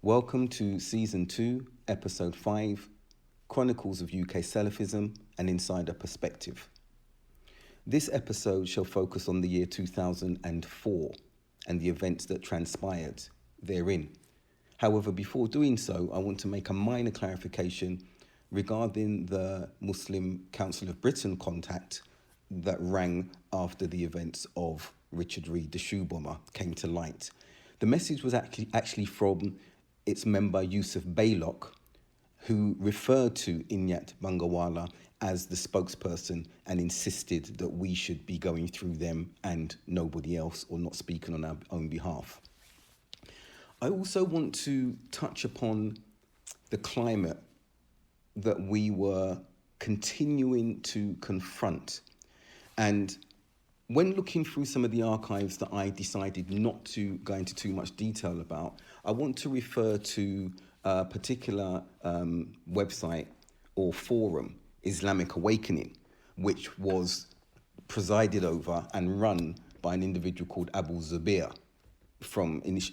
Welcome to Season 2, Episode 5, Chronicles of UK Salafism, an Insider Perspective. This episode shall focus on the year 2004 and the events that transpired therein. However, before doing so, I want to make a minor clarification regarding the Muslim Council of Britain contact that rang after the events of Richard Reid, the shoe bomber, came to light. The message was actually from its member Yusuf Baylock, who referred to Inyat Bangawala as the spokesperson and insisted that we should be going through them and nobody else, or not speaking on our own behalf. I also want to touch upon the climate that we were continuing to confront. And when looking through some of the archives that I decided not to go into too much detail about, I want to refer to a particular website or forum, Islamic Awakening, which was presided over and run by an individual called Abu Zubair,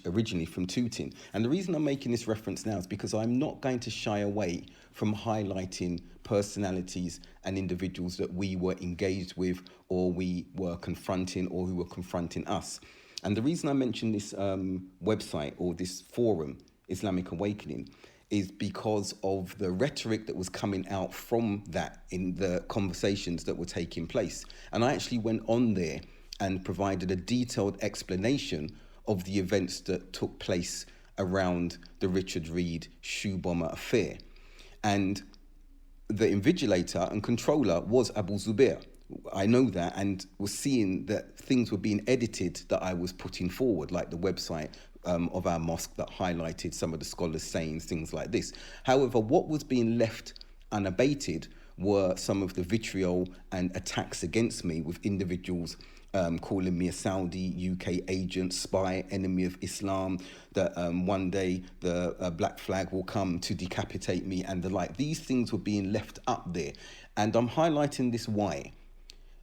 originally from Tooting. And the reason I'm making this reference now is because I'm not going to shy away from highlighting personalities and individuals that we were engaged with, or we were confronting, or who were confronting us. And the reason I mention this website or this forum, Islamic Awakening, is because of the rhetoric that was coming out from that in the conversations that were taking place. And I actually went on there and provided a detailed explanation of the events that took place around the Richard Reid shoe bomber affair. And the invigilator and controller was Abu Zubair. I know that, and was seeing that things were being edited that I was putting forward, like the website of our mosque that highlighted some of the scholars' sayings, things like this. However, what was being left unabated were some of the vitriol and attacks against me, with individuals calling me a Saudi UK agent, spy, enemy of Islam, that one day the black flag will come to decapitate me and the like. These things were being left up there. And I'm highlighting this why.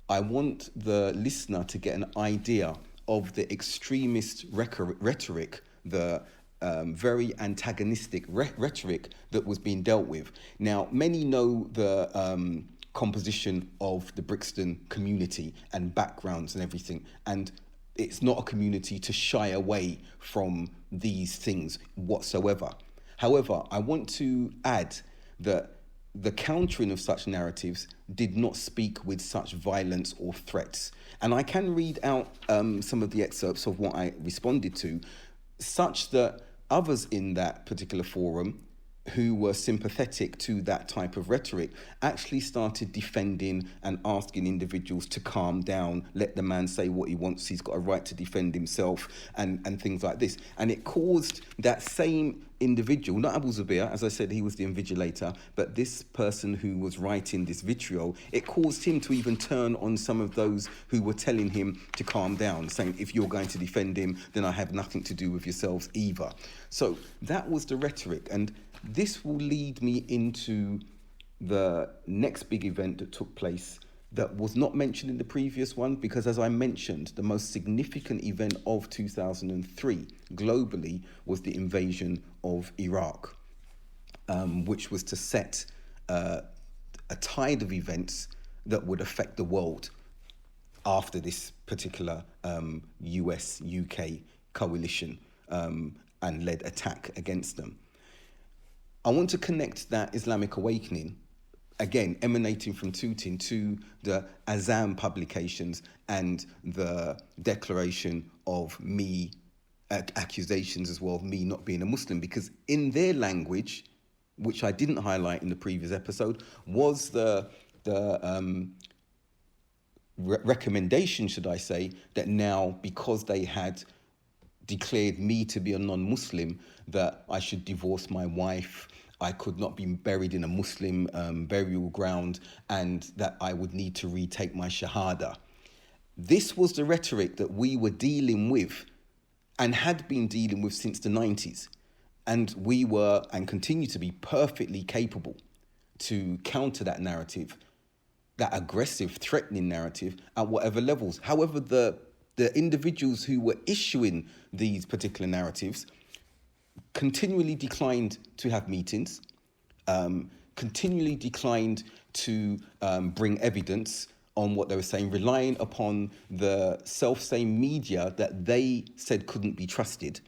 I want the listener to get an idea of the extremist rhetoric, the very antagonistic rhetoric that was being dealt with. Now, many know the composition of the Brixton community and backgrounds and everything, and it's not a community to shy away from these things whatsoever. However, I want to add that the countering of such narratives did not speak with such violence or threats. And I can read out some of the excerpts of what I responded to, such that others in that particular forum who were sympathetic to that type of rhetoric actually started defending and asking individuals to calm down, let the man say what he wants, he's got a right to defend himself, and things like this. And it caused that same individual, not Abu Zubair, as I said, he was the invigilator, but this person who was writing this vitriol, it caused him to even turn on some of those who were telling him to calm down, saying, if you're going to defend him, then I have nothing to do with yourselves either. So that was the rhetoric. And this will lead me into the next big event that took place that was not mentioned in the previous one, because as I mentioned, the most significant event of 2003 globally was the invasion of Iraq, which was to set a tide of events that would affect the world after this particular US-UK coalition and led attack against them. I want to connect that Islamic Awakening, again, emanating from Tooting, to the Azam publications and the declaration of me, accusations as well of me not being a Muslim, because in their language, which I didn't highlight in the previous episode, was the recommendation, should I say, that now, because they had declared me to be a non-Muslim, that I should divorce my wife, I could not be buried in a Muslim burial ground, and that I would need to retake my Shahada. This was the rhetoric that we were dealing with and had been dealing with since the 90s. And we were, and continue to be, perfectly capable to counter that narrative, that aggressive, threatening narrative at whatever levels. However, the individuals who were issuing these particular narratives continually declined to have meetings, continually declined to bring evidence on what they were saying, relying upon the self-same media that they said couldn't be trusted.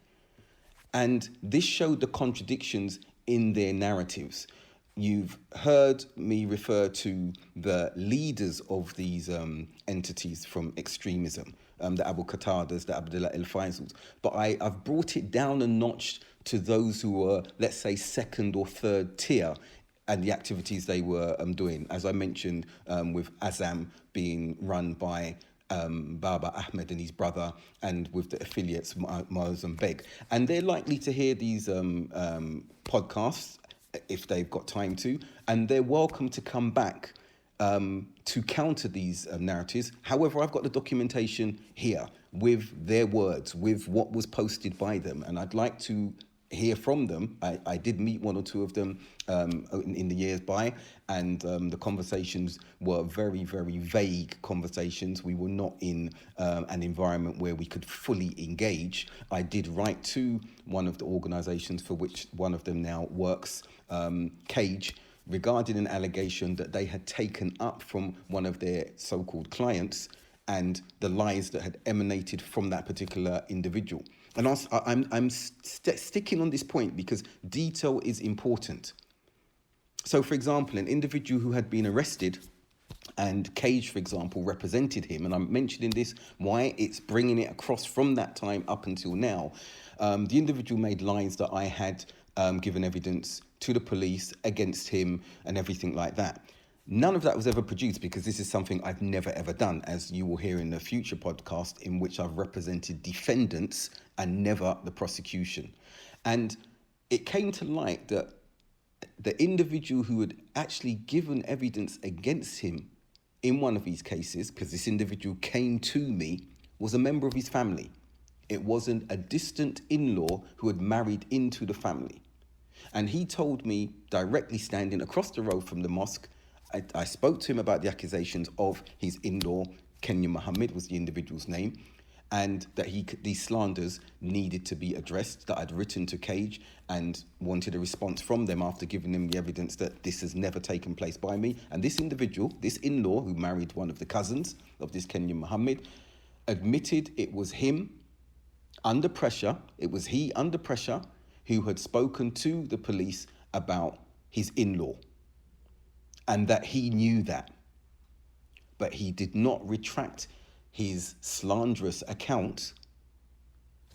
And this showed the contradictions in their narratives. You've heard me refer to the leaders of these entities from extremism, the Abu Qatadas, the Abdullah al-Faisals. But I've brought it down a notch to those who were, let's say, second or third tier and the activities they were doing. As I mentioned, with Azam being run by Baba Ahmed and his brother, and with the affiliates Moaz and Beg. And they're likely to hear these podcasts if they've got time to, and they're welcome to come back to counter these narratives. However, I've got the documentation here with their words, with what was posted by them, and I'd like to hear from them. I did meet one or two of them in the years by, and the conversations were very, very vague conversations. We were not in an environment where we could fully engage. I did write to one of the organisations for which one of them now works, Cage, regarding an allegation that they had taken up from one of their so-called clients and the lies that had emanated from that particular individual. And I'm sticking on this point because detail is important. So, for example, an individual who had been arrested and Cage, for example, represented him, and I'm mentioning this, why it's bringing it across from that time up until now. The individual made lies that I had given evidence to the police against him and everything like that. None of that was ever produced because this is something I've never, ever done, as you will hear in a future podcast in which I've represented defendants and never the prosecution. And it came to light that the individual who had actually given evidence against him in one of these cases, because this individual came to me, was a member of his family. It wasn't a distant in-law who had married into the family. And he told me directly standing across the road from the mosque. I spoke to him about the accusations of his in-law, Kenya Muhammad was the individual's name, and that these slanders needed to be addressed, that I'd written to Cage and wanted a response from them after giving them the evidence that this has never taken place by me. And this individual, this in-law who married one of the cousins of this Kenya Muhammad, admitted it was him under pressure, who had spoken to the police about his in-law, and that he knew that. But he did not retract his slanderous account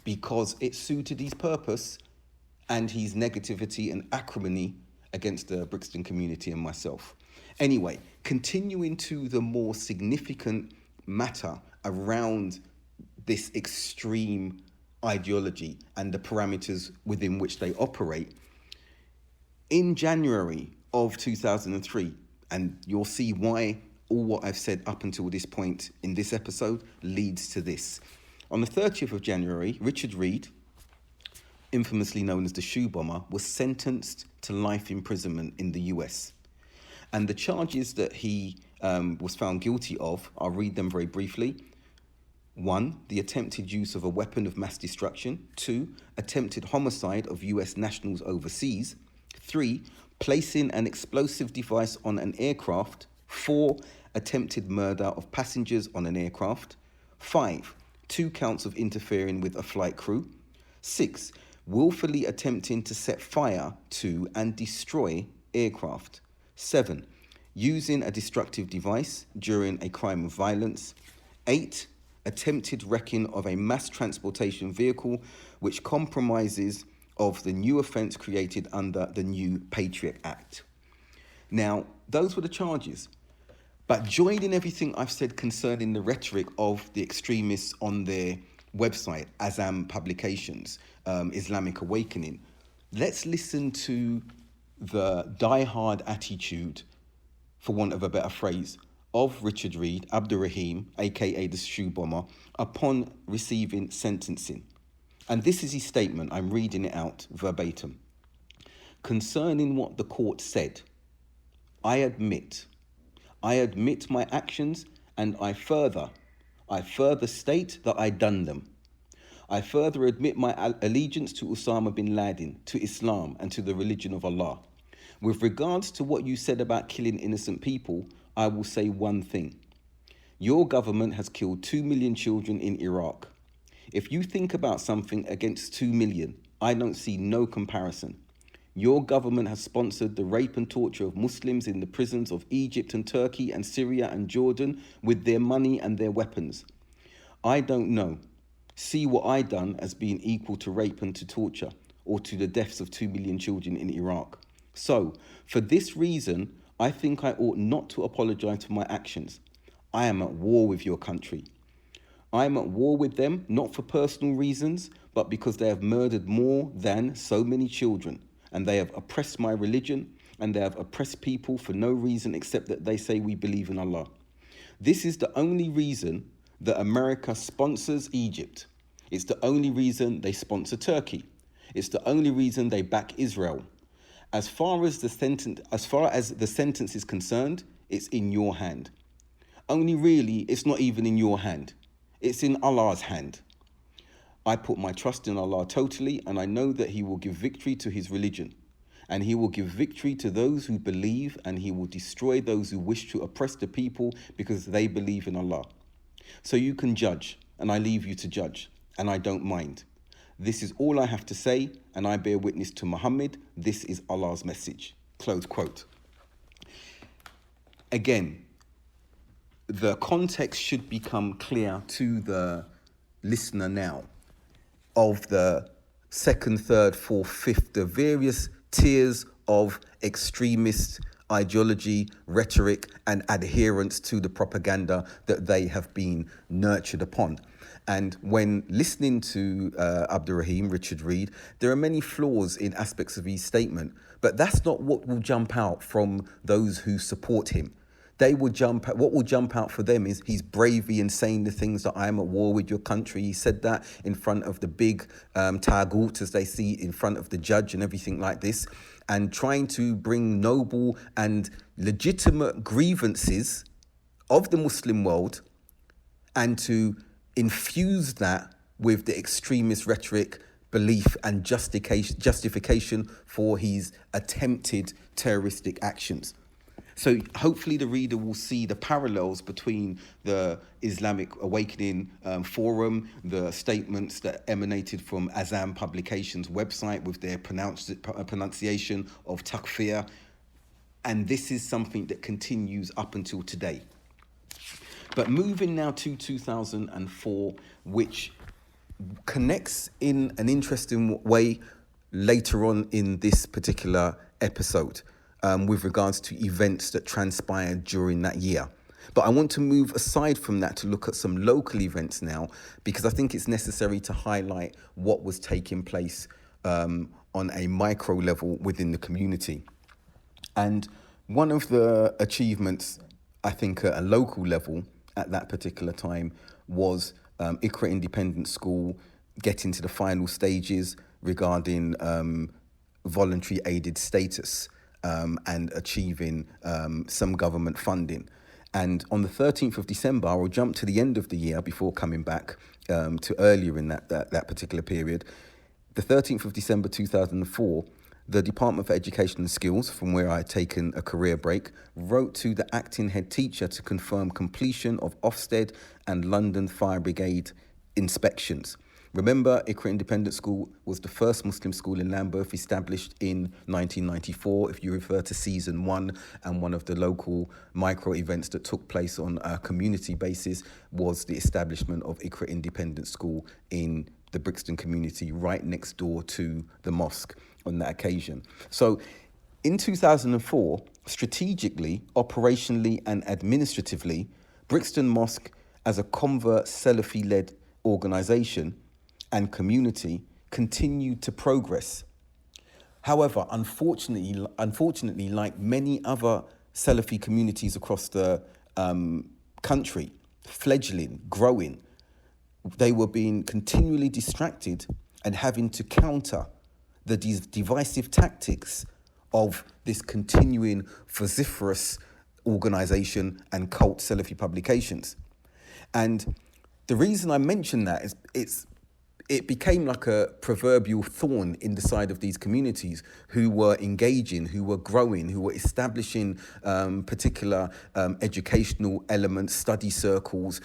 because it suited his purpose and his negativity and acrimony against the Brixton community and myself. Anyway, continuing to the more significant matter around this extreme ideology and the parameters within which they operate. In January of 2003, and you'll see why all what I've said up until this point in this episode leads to this. On the 30th of January, Richard Reed, infamously known as the Shoe Bomber, was sentenced to life imprisonment in the US. And the charges that he was found guilty of, I'll read them very briefly. 1, the attempted use of a weapon of mass destruction. 2, attempted homicide of US nationals overseas. 3, placing an explosive device on an aircraft. 4, attempted murder of passengers on an aircraft. 5, 2 counts of interfering with a flight crew. 6, willfully attempting to set fire to and destroy aircraft. 7, using a destructive device during a crime of violence. 8, attempted wrecking of a mass transportation vehicle, which compromises of the new offence created under the new Patriot Act. Now, those were the charges. But joining everything I've said concerning the rhetoric of the extremists on their website, Azam Publications, Islamic Awakening, let's listen to the diehard attitude, for want of a better phrase, of Richard Reed, Abdur Rahim, aka the Shoe Bomber, upon receiving sentencing. And this is his statement. I'm reading it out verbatim. Concerning what the court said, I admit my actions, and I further state that I done them. I further admit my allegiance to Osama bin Laden, to Islam, and to the religion of Allah. With regards to what you said about killing innocent people, I will say one thing. Your government has killed 2 million children in Iraq. If you think about something against 2 million, I don't see no comparison. Your government has sponsored the rape and torture of Muslims in the prisons of Egypt and Turkey and Syria and Jordan with their money and their weapons. I don't know. See what I done as being equal to rape and to torture or to the deaths of 2 million children in Iraq. So, for this reason, I think I ought not to apologize for my actions. I am at war with your country. I am at war with them, not for personal reasons, but because they have murdered more than so many children, and they have oppressed my religion, and they have oppressed people for no reason except that they say we believe in Allah. This is the only reason that America sponsors Egypt. It's the only reason they sponsor Turkey. It's the only reason they back Israel. As far as the sentence is concerned, it's in your hand. Only really, it's not even in your hand. It's in Allah's hand. I put my trust in Allah totally, and I know that He will give victory to His religion. And He will give victory to those who believe, and He will destroy those who wish to oppress the people because they believe in Allah. So you can judge, and I leave you to judge, and I don't mind. This is all I have to say, and I bear witness to Muhammad. This is Allah's message. Close quote. Again, the context should become clear to the listener now of the second, third, fourth, fifth, the various tiers of extremist ideology, rhetoric, and adherence to the propaganda that they have been nurtured upon. And when listening to Abdurrahim, Richard Reed, there are many flaws in aspects of his statement, but that's not what will jump out from those who support him. What will jump out for them is his bravery in saying the things that I am at war with your country. He said that in front of the big taghut, as they see in front of the judge and everything like this, and trying to bring noble and legitimate grievances of the Muslim world and to infuse that with the extremist rhetoric, belief and justification for his attempted terroristic actions. So hopefully the reader will see the parallels between the Islamic Awakening Forum, the statements that emanated from Azam Publications website with their pronunciation of takfir. And this is something that continues up until today. But moving now to 2004, which connects in an interesting way later on in this particular episode. With regards to events that transpired during that year. But I want to move aside from that to look at some local events now, because I think it's necessary to highlight what was taking place on a micro level within the community. And one of the achievements, I think, at a local level at that particular time was Iqra Independent School getting to the final stages regarding voluntary aided status. And achieving some government funding. And on the 13th of December, I will jump to the end of the year before coming back to earlier in that particular period. The 13th of December 2004, the Department for Education and Skills, from where I had taken a career break, wrote to the acting head teacher to confirm completion of Ofsted and London Fire Brigade inspections. Remember, Iqra Independent School was the first Muslim school in Lambeth, established in 1994. If you refer to season 1, and one of the local micro events that took place on a community basis was the establishment of Iqra Independent School in the Brixton community, right next door to the mosque on that occasion. So in 2004, strategically, operationally and administratively, Brixton Mosque, as a convert Salafi-led organisation and community, continued to progress. However, unfortunately, like many other Salafi communities across the country, fledgling, growing, they were being continually distracted and having to counter the divisive tactics of this continuing vociferous organisation and cult Salafi publications. And the reason I mention that is it became like a proverbial thorn in the side of these communities who were engaging, who were growing, who were establishing particular educational elements, study circles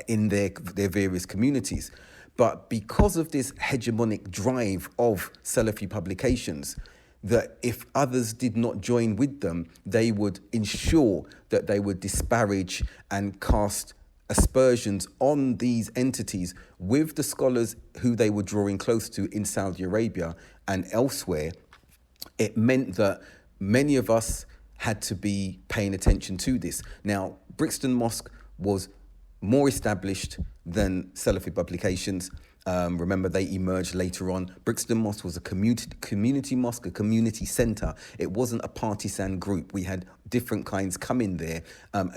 in their various communities. But because of this hegemonic drive of Salafi publications, that if others did not join with them, they would ensure that they would disparage and cast aspersions on these entities with the scholars who they were drawing close to in Saudi Arabia and elsewhere. It meant that many of us had to be paying attention to this. Now, Brixton Mosque was more established than Salafi publications. Remember, they emerged later on. Brixton Mosque was a community mosque, a community centre. It wasn't a partisan group. We had different kinds come in there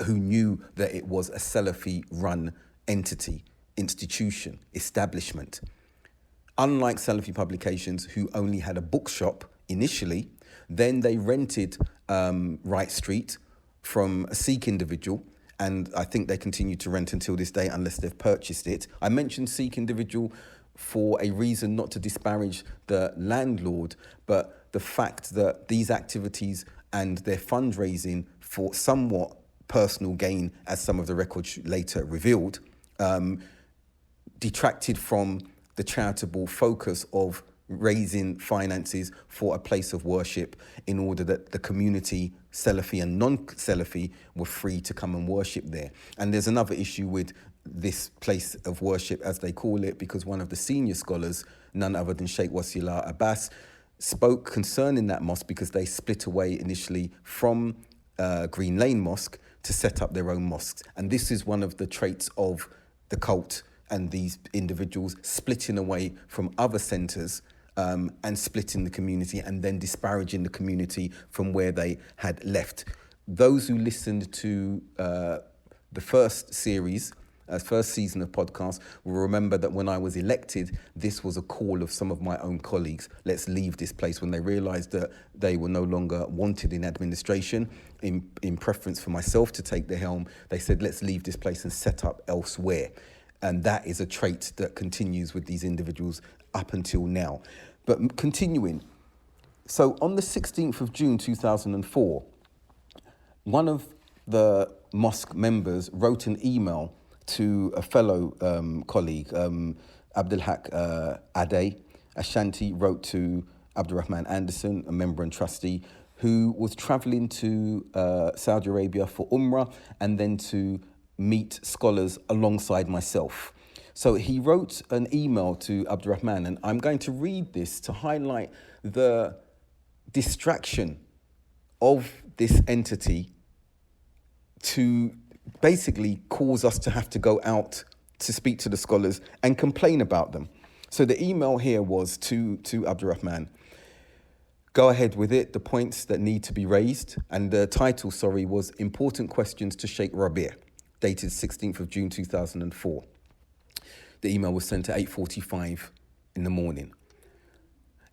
who knew that it was a Salafi-run entity, institution, establishment. Unlike Salafi publications, who only had a bookshop initially, then they rented Wright Street from a Sikh individual, and I think they continue to rent until this day unless they've purchased it. I mentioned Sikh individual for a reason not to disparage the landlord, but the fact that these activities and their fundraising for somewhat personal gain, as some of the records later revealed, detracted from the charitable focus of raising finances for a place of worship in order that the community, Salafi and non-Salafi, were free to come and worship there. And there's another issue with this place of worship, as they call it, because one of the senior scholars, none other than Sheikh Wasiullah Abbas, spoke concerning that mosque because they split away initially from Green Lane Mosque to set up their own mosques. And this is one of the traits of the cult and these individuals splitting away from other centres and splitting the community and then disparaging the community from where they had left. Those who listened to the first series, first season of podcast, will remember that when I was elected, this was a call of some of my own colleagues. Let's leave this place. When they realised that they were no longer wanted in administration, in preference for myself to take the helm, they said, let's leave this place and set up elsewhere. And that is a trait that continues with these individuals up until now. But continuing, so on the 16th of June 2004, one of the mosque members wrote an email to a fellow colleague, Abdulhaq Ade Ashanti, wrote to Abdurrahman Anderson, a member and trustee, who was travelling to Saudi Arabia for Umrah and then to meet scholars alongside myself. So he wrote an email to Abdurrahman, and I'm going to read this to highlight the distraction of this entity to basically cause us to have to go out to speak to the scholars and complain about them. So the email here was to Abdurrahman. Go ahead with it, the points that need to be raised. And the title, was Important Questions to Sheikh Rabi', dated 16th of June 2004. The email was sent at 8:45 in the morning.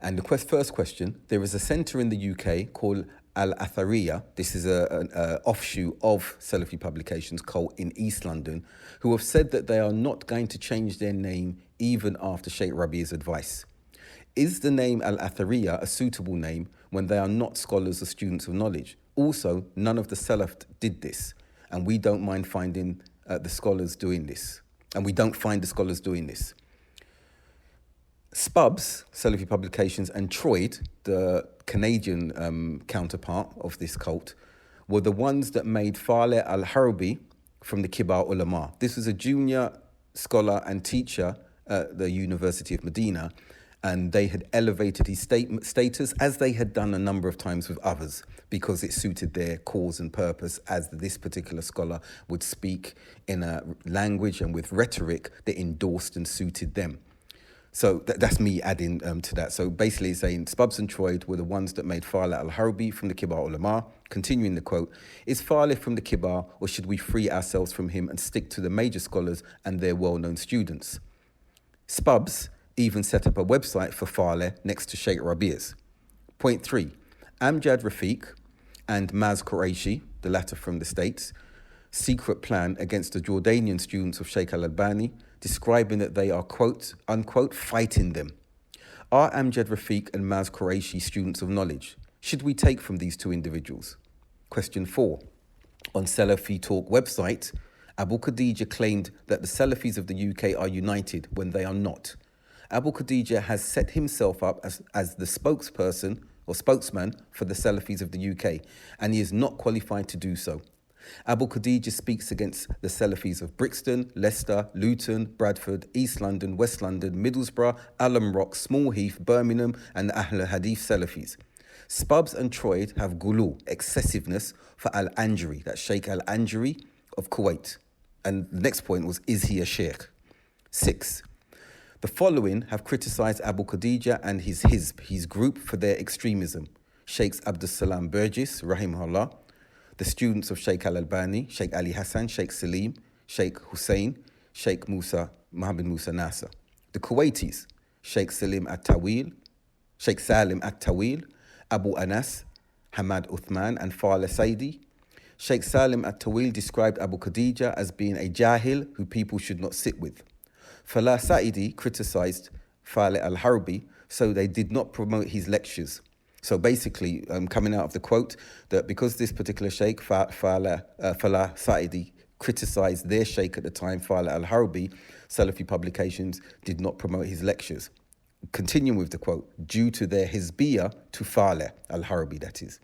And the first question, there is a centre in the UK called Al-Athariya. This is an offshoot of Salafi publications, called in East London, who have said that they are not going to change their name even after Sheikh Rabi's advice. Is the name Al-Athariya a suitable name when they are not scholars or students of knowledge? Also, none of the Salaf did this, and we don't mind finding the scholars doing this. And we don't find the scholars doing this. Spubs, Salafi Publications, and Troyd, the Canadian counterpart of this cult, were the ones that made Faleh al-Harbi from the Kibar Ulama. This was a junior scholar and teacher at the University of Medina, and they had elevated his status, as they had done a number of times with others, because it suited their cause and purpose, as this particular scholar would speak in a language and with rhetoric that endorsed and suited them. So that's me adding to that. So basically it's saying Spubs and Troyd were the ones that made Faleh al-Harbi from the Kibar Ulama. Continuing the quote, is Faleh from the Kibar, or should we free ourselves from him and stick to the major scholars and their well-known students? Spubs even set up a website for Faleh next to Sheikh Rabi's. Point 3, Amjad Rafiq and Maz Qureshi, the latter from the States, secret plan against the Jordanian students of Sheikh al-Albani, describing that they are, quote, unquote, fighting them. Are Amjad Rafiq and Maz Qureshi students of knowledge? Should we take from these two individuals? Question 4. On Salafi Talk website, Abu Khadija claimed that the Salafis of the UK are united when they are not. Abu Khadija has set himself up as the spokesperson or spokesman for the Salafis of the UK, and he is not qualified to do so. Abu Khadija speaks against the Salafis of Brixton, Leicester, Luton, Bradford, East London, West London, Middlesbrough, Alum Rock, Small Heath, Birmingham, and the Ahl Hadith Salafis. Stubbs and Troyd have gulu, excessiveness, for Al-Anjari, that's Sheikh Al-Anjari of Kuwait. And the next point was, is he a sheikh? 6. The following have criticised Abu Khadija and his group for their extremism. Sheikhs Abdus Salam Burgess, rahimahullah, the students of Sheikh Al-Albani, Sheikh Ali Hassan, Sheikh Salim, Sheikh Hussein, Sheikh Mohammed Musa Nasser. The Kuwaitis, Sheikh Salim At-Tawil, Abu Anas, Hamad Uthman, and Fala Saidi. Sheikh Salim At-Tawil described Abu Khadija as being a jahil who people should not sit with. Fala Saidi criticised Fala al-Harbi, so they did not promote his lectures. So basically, coming out of the quote, that because this particular sheikh, Fala Saidi, criticised their sheikh at the time, Fala al-Harbi, Salafi publications did not promote his lectures. Continuing with the quote, due to their hizbiyah to Fala al-Harbi, that is.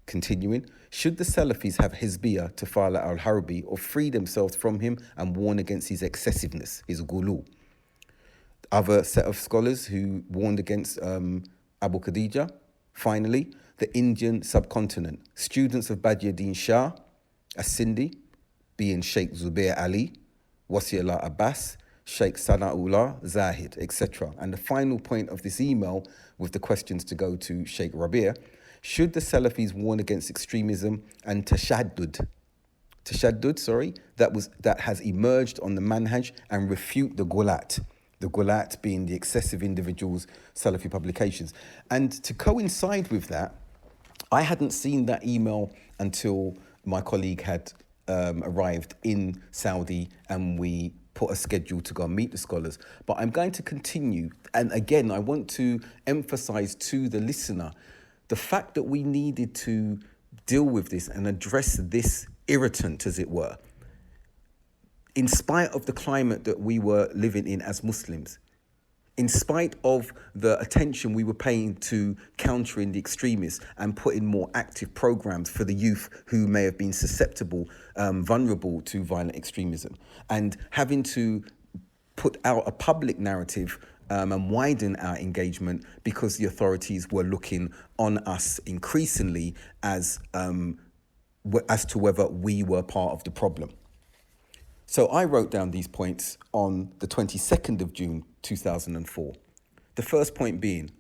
Continuing, should the Salafis have hizbiyah to Fala al-Harbi or free themselves from him and warn against his excessiveness, his gulu? Other set of scholars who warned against Abu Khadija. Finally, the Indian subcontinent. Students of Badiuddin Shah, as-Sindhi, being Sheikh Zubair Ali, Wasiullah Abbas, Sheikh Sana'ullah Zahid, etc. And the final point of this email with the questions to go to Sheikh Rabia: should the Salafis warn against extremism and tashaddud, that has emerged on the manhaj and refute the gulat being the excessive individuals, Salafi publications? And to coincide with that, I hadn't seen that email until my colleague had arrived in Saudi and we put a schedule to go and meet the scholars. But I'm going to continue. And again, I want to emphasize to the listener the fact that we needed to deal with this and address this irritant, as it were, in spite of the climate that we were living in as Muslims, in spite of the attention we were paying to countering the extremists and putting more active programs for the youth who may have been susceptible, vulnerable to violent extremism, and having to put out a public narrative and widen our engagement because the authorities were looking on us increasingly as to whether we were part of the problem. So I wrote down these points on the 22nd of June 2004. The first point being,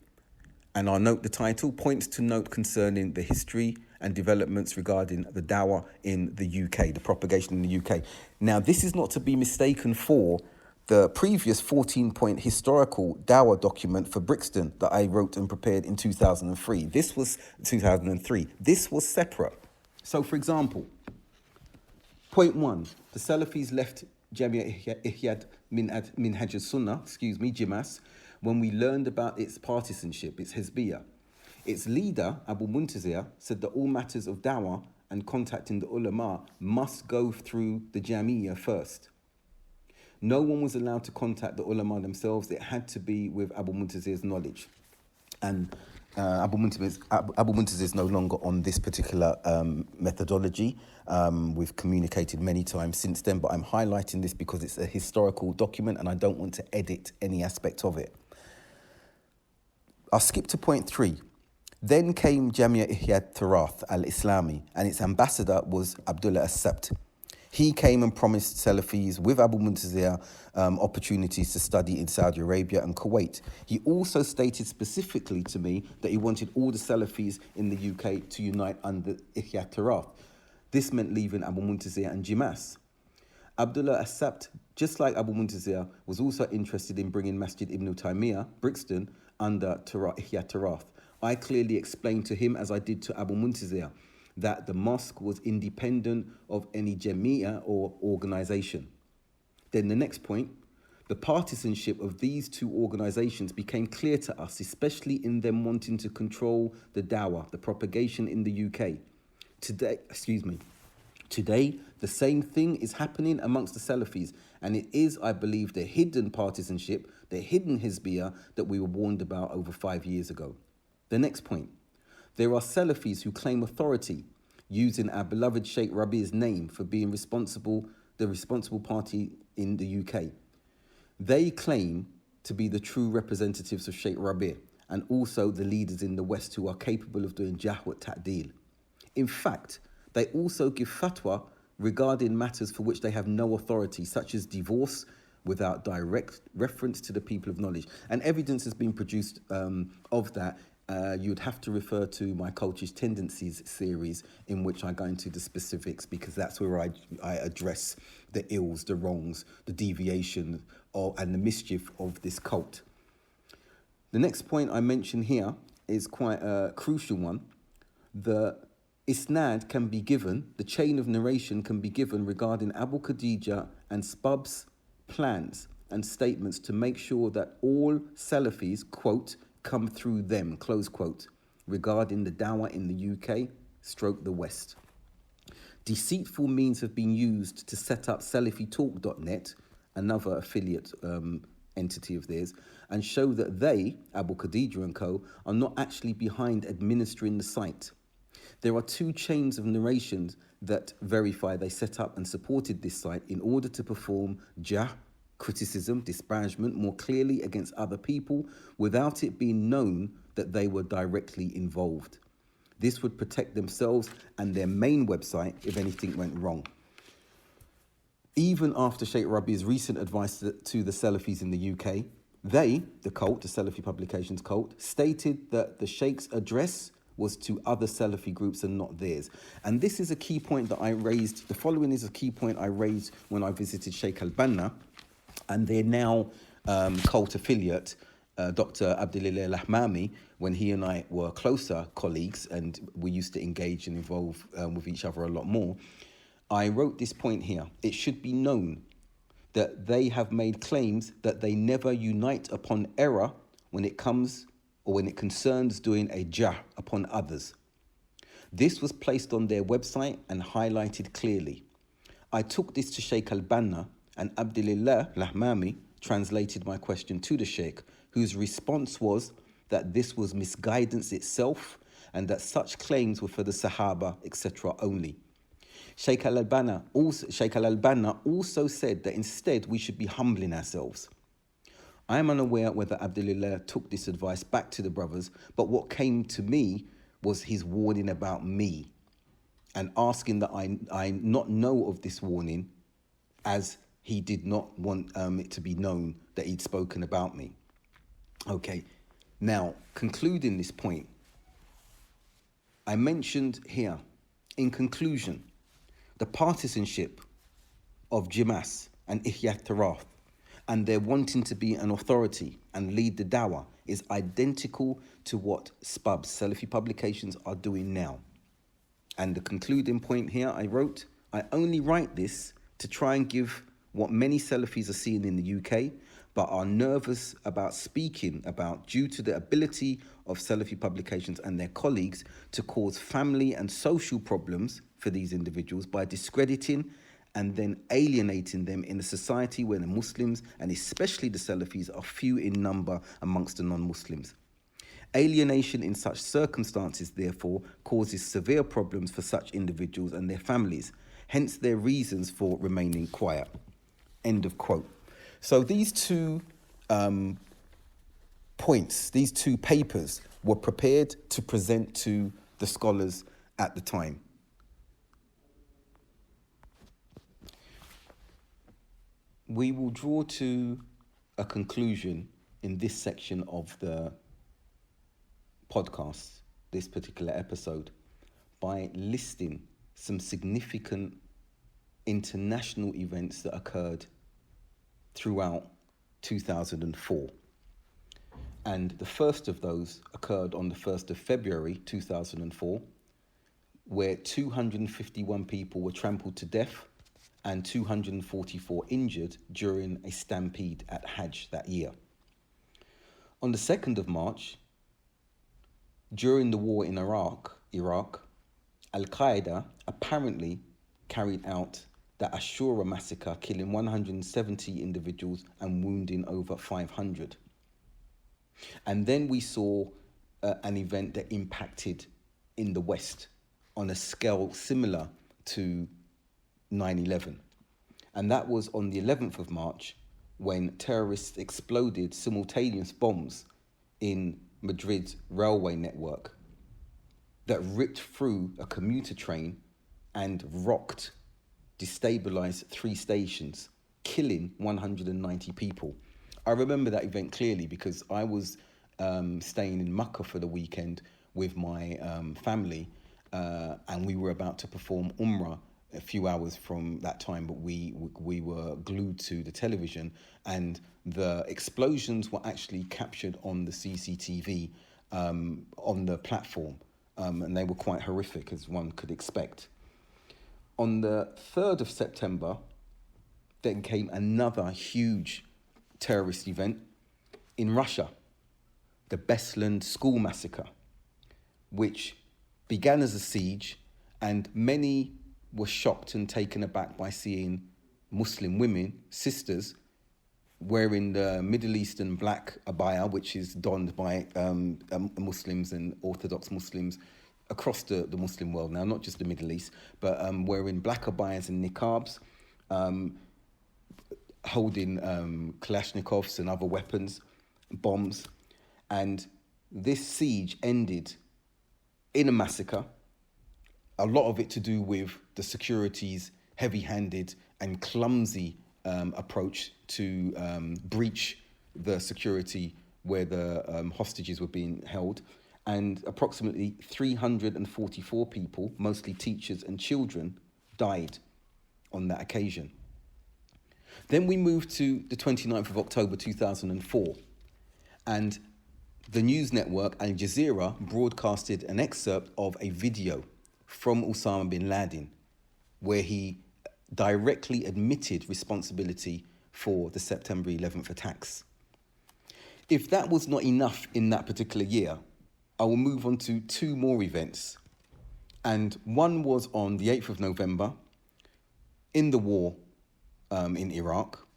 and I'll note the title, Points to Note Concerning the History and Developments Regarding the Dawah in the UK, the propagation in the UK. Now, this is not to be mistaken for the previous 14-point historical Dawah document for Brixton that I wrote and prepared in 2003. This was 2003. This was separate. So, for example, point 1, the Salafis left Jamia Ihyad Minhaj al-Sunnah, Jimas, when we learned about its partisanship, its hizbiyah. Its leader, Abu Muntazir, said that all matters of dawah and contacting the ulama must go through the Jamia first. No one was allowed to contact the ulama themselves. It had to be with Abu Muntazir's knowledge. And Abu Muntazir is no longer on this particular methodology. We've communicated many times since then, but I'm highlighting this because it's a historical document and I don't want to edit any aspect of it. I'll skip to point 3. Then came Jamia Ihyad Tarath al-Islami, and its ambassador was Abdullah as-Sabt. He came and promised Salafis with Abu Muntazir opportunities to study in Saudi Arabia and Kuwait. He also stated specifically to me that he wanted all the Salafis in the UK to unite under Ihyad Tarath. This meant leaving Abu Muntazir and Jimas. Abdullah as-Sabt, just like Abu Muntazir, was also interested in bringing Masjid Ibn Taymiyyah, Brixton, under Ihyad Tarath. I clearly explained to him, as I did to Abu Muntazir, that the mosque was independent of any jamia or organization. Then the next point, the partisanship of these two organizations became clear to us, especially in them wanting to control the dawah, the propagation in the UK. Today, the same thing is happening amongst the Salafis, and it is, I believe, the hidden partisanship, the hidden Hizbiyah that we were warned about over 5 years ago. The next point, there are Salafis who claim authority, using our beloved Sheikh Rabi's name for being the responsible party in the UK. They claim to be the true representatives of Sheikh Rabi and also the leaders in the West who are capable of doing Jahwat Ta'deel. In fact, they also give fatwa regarding matters for which they have no authority, such as divorce, without direct reference to the people of knowledge. And evidence has been produced of that. You'd have to refer to my Culture's Tendencies series, in which I go into the specifics, because that's where I address the ills, the wrongs, the deviation, and the mischief of this cult. The next point I mention here is quite a crucial one. The isnad can be given, the chain of narration can be given regarding Abu Khadija and Spub's plans and statements to make sure that all Salafis, quote, come through them, close quote, regarding the dawah in the UK, the West. Deceitful means have been used to set up SalafiTalk.net, another affiliate entity of theirs, and show that they, Abu Khadija and co, are not actually behind administering the site. There are two chains of narrations that verify they set up and supported this site in order to perform criticism, disparagement more clearly against other people without it being known that they were directly involved. This would protect themselves and their main website if anything went wrong. Even after Sheikh Rabi's recent advice to the Salafis in the UK, they, the cult, the Salafi Publications cult, stated that the Sheikh's address was to other Salafi groups and not theirs. And this is a key point that I raised. The following is a key point I raised when I visited Sheikh Al-Banna and their now cult affiliate, Dr. Abdullah Lahmami, when he and I were closer colleagues and we used to engage and involve with each other a lot more. I wrote this point here. It should be known that they have made claims that they never unite upon error when it concerns doing a jah upon others. This was placed on their website and highlighted clearly. I took this to Sheikh Al-Banna, and Abdullah Lahmami translated my question to the Sheikh, whose response was that this was misguidance itself and that such claims were for the Sahaba, etc. only. Sheikh Al-Banna also said that instead we should be humbling ourselves. I am unaware whether Abdullah took this advice back to the brothers, but what came to me was his warning about me and asking that I not know of this warning, as he did not want it to be known that he'd spoken about me. Okay, now concluding this point, I mentioned here, in conclusion, the partisanship of Jimas and Ihyat Tarath and their wanting to be an authority and lead the dawah is identical to what SPUBs, Salafi Publications, are doing now. And the concluding point here, I wrote, I only write this to try and give what many Salafis are seeing in the UK, but are nervous about speaking about due to the ability of Salafi Publications and their colleagues to cause family and social problems for these individuals by discrediting and then alienating them in a society where the Muslims, and especially the Salafis, are few in number amongst the non-Muslims. Alienation in such circumstances, therefore, causes severe problems for such individuals and their families, hence their reasons for remaining quiet. End of quote. So these two points, these two papers were prepared to present to the scholars at the time. We will draw to a conclusion in this section of the podcast, this particular episode, by listing some significant international events that occurred throughout 2004. And the first of those occurred on the 1st of February 2004, where 251 people were trampled to death and 244 injured during a stampede at Hajj that year. On the 2nd of March, during the war in Iraq, Al-Qaeda apparently carried out the Ashura massacre, killing 170 individuals and wounding over 500. And then we saw an event that impacted in the West on a scale similar to 9/11. And that was on the 11th of March when terrorists exploded simultaneous bombs in Madrid's railway network that ripped through a commuter train and destabilized 3 stations, killing 190 people. I remember that event clearly because I was staying in Makkah for the weekend with my family, and we were about to perform Umrah a few hours from that time, but we were glued to the television, and the explosions were actually captured on the CCTV on the platform, and they were quite horrific, as one could expect. On the 3rd of September, then came another huge terrorist event in Russia, the Beslan school massacre, which began as a siege, and many were shocked and taken aback by seeing Muslim women, sisters, wearing the Middle Eastern black abaya, which is donned by Muslims and Orthodox Muslims across the Muslim world now, not just the Middle East, but wearing black abayas and niqabs, holding Kalashnikovs and other weapons, bombs. And this siege ended in a massacre, a lot of it to do with the security's heavy-handed and clumsy approach to breach the security where the hostages were being held. And approximately 344 people, mostly teachers and children, died on that occasion. Then we moved to the 29th of October 2004, and the news network Al Jazeera broadcasted an excerpt of a video from Osama bin Laden, where he directly admitted responsibility for the September 11th attacks. If that was not enough in that particular year, I will move on to 2 more events. And one was on the 8th of November in the war in Iraq,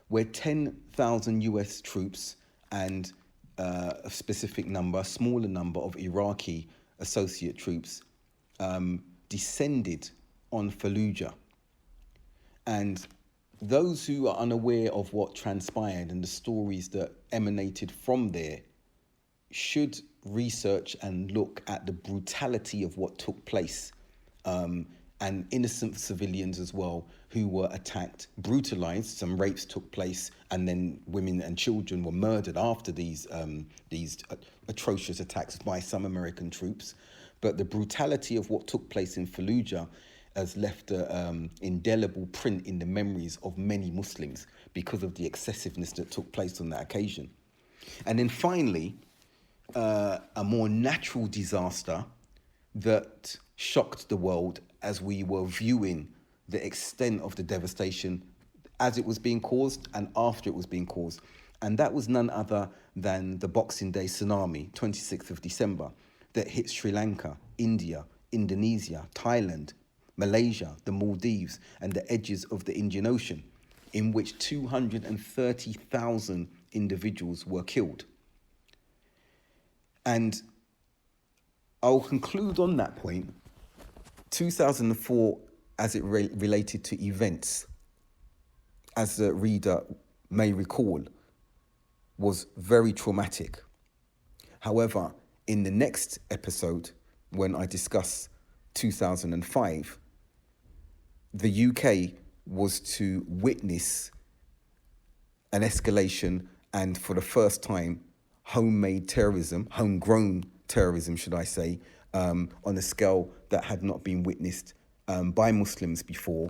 where 10,000 US troops and a specific number, a smaller number of Iraqi associate troops descended on Fallujah. And those who are unaware of what transpired and the stories that emanated from there should research and look at the brutality of what took place, and innocent civilians as well who were attacked, brutalized. Some rapes took place, and then women and children were murdered after these atrocious attacks by some American troops. But the brutality of what took place in Fallujah has left an indelible print in the memories of many Muslims because of the excessiveness that took place on that occasion. And then finally, a more natural disaster that shocked the world as we were viewing the extent of the devastation as it was being caused and after it was being caused. And that was none other than the Boxing Day tsunami, 26th of December, that hit Sri Lanka, India, Indonesia, Thailand, Malaysia, the Maldives, and the edges of the Indian Ocean, in which 230,000 individuals were killed. And I'll conclude on that point. 2004, as it related to events, as the reader may recall, was very traumatic. However, in the next episode, when I discuss 2005, the UK was to witness an escalation and, for the first time, homegrown terrorism, should I say, on a scale that had not been witnessed by Muslims before,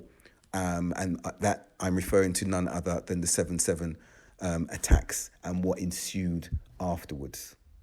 and that I'm referring to none other than the 7/7 attacks and what ensued afterwards.